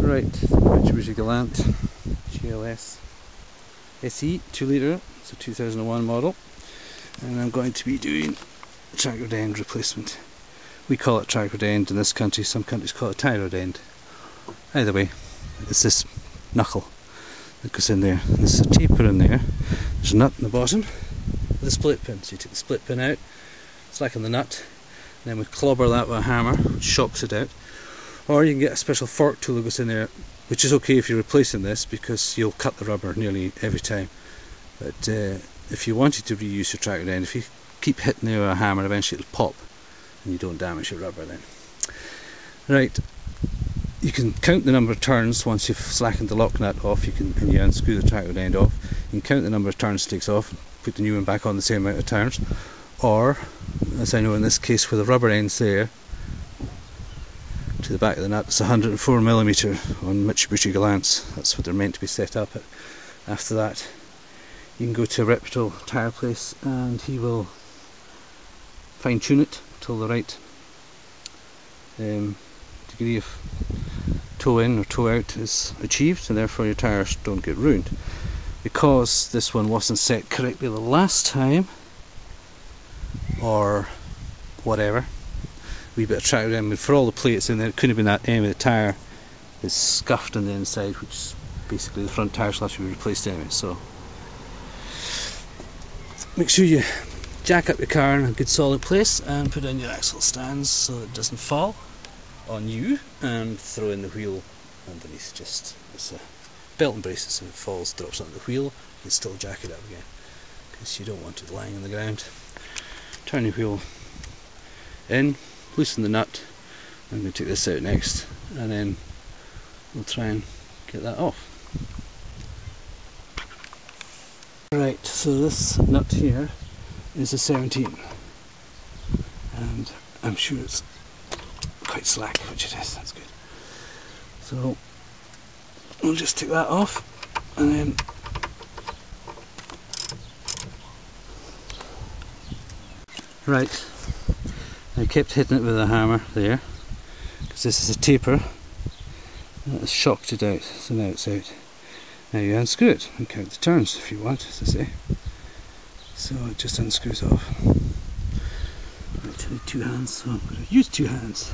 Right, MITSUBISHI Galant GLX SE 2 litre, it's a 2001 model, and I'm going to be doing track rod end replacement. We call it track rod end in this country, some countries call it tie rod end. Either way, it's this knuckle that goes in there. There's a taper in there, there's a nut in the bottom with a split pin, so you take the split pin out, slacken the nut, and then we clobber that with a hammer, which chops it out. Or you can get a special fork tool that goes in there, which is okay if you're replacing this because you'll cut the rubber nearly every time. But if you wanted to reuse your track rod end, if you keep hitting there with a hammer, eventually it'll pop and you don't damage your rubber then. Right, you can count the number of turns once you've slackened the lock nut off, and you unscrew the track rod end off. You can count the number of turns it takes off and put the new one back on the same amount of turns. Or, as I know in this case where the rubber end's there, to the back of the nut, it's 104mm on MITSUBISHI Galants. That's what they're meant to be set up at. After that, you can go to a reputable tyre place and he will fine tune it till the right degree of toe in or toe out is achieved, and therefore your tyres don't get ruined. Because this one wasn't set correctly the last time, or whatever, wee bit of track rod end, for all the plates in there, it couldn't have been that end of the tyre is scuffed on the inside, which is basically the front tyre slash will be replaced anyway. So make sure you jack up your car in a good solid place and put in your axle stands so it doesn't fall on you, and throw in the wheel underneath. Just it's a belt and braces, so if it falls, drops onto the wheel, you can still jack it up again because you don't want it lying on the ground. Turn your wheel in, loosen the nut. I'm going to take this out next, and then we'll try and get that off. Right, so this nut here is a 17, and I'm sure it's quite slack, which it is, that's good. So we'll just take that off, and then right, I kept hitting it with a hammer there because this is a taper and it's shocked it out, so now it's out. Now you unscrew it and count the turns if you want, as I say. So it just unscrews off. Right, I need two hands, so I'm going to use two hands.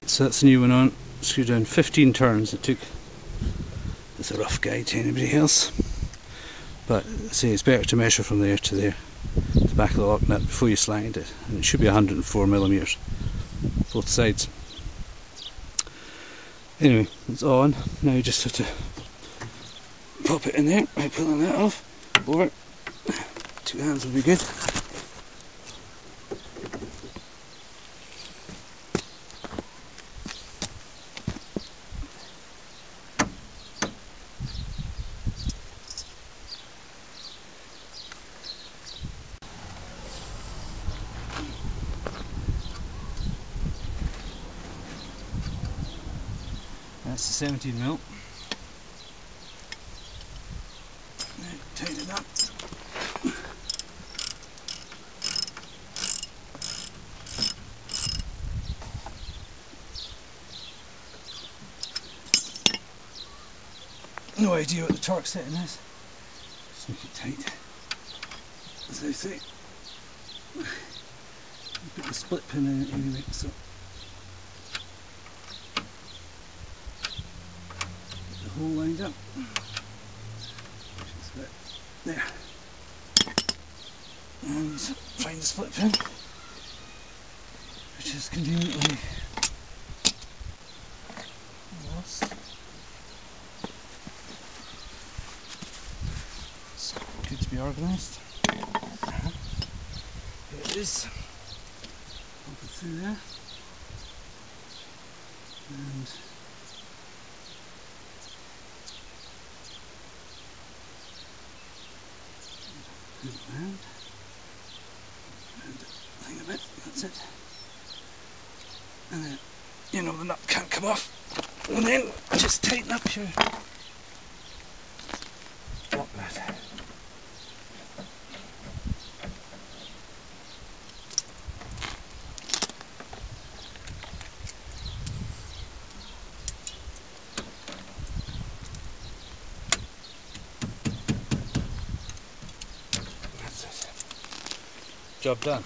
So that's the new one on, screw down 15 turns it took. It's a rough guide to anybody else, but I say it's better to measure from there to there, the back of the lock nut, before you slide it, and it should be 104mm both sides. Anyway, it's on. Now you just have to pop it in there by pulling that off, or two hands will be good. That's the 17mm. Now tighten it up. No idea what the torque setting is. Just make it tight, as I say. You put the split pin in it anyway, so hole lined up. Just about there. And find the split pin, which is conveniently lost. It's good to be organised. Here it is. Pop it through there. And around the thing a bit, that's it. And then, you know, the nut can't come off. And then just tighten up your lock nut. job done.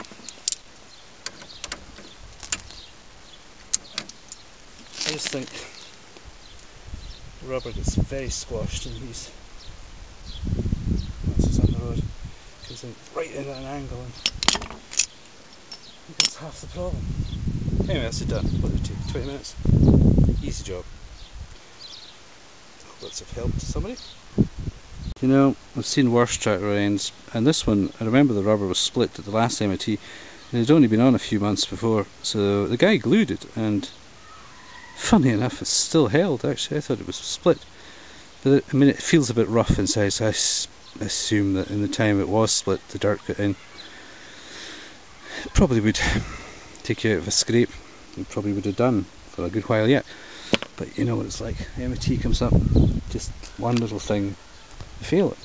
I just think the rubber gets very squashed in these once it's on the road, goes in right in at an angle and that's half the problem. Anyway, that's it done. What did it take? 20 minutes? Easy job. Hope that's of help to somebody. You know, I've seen worse tractor ends, and this one, I remember the rubber was split at the last MIT, and it had only been on a few months before, so the guy glued it, and funny enough it's still held actually. I thought it was split, but I mean it feels a bit rough inside, so I assume that in the time it was split the dirt got in. It probably would take you out of a scrape, it probably would have done for a good while yet, but you know what it's like, MIT comes up, just one little thing, you feel it.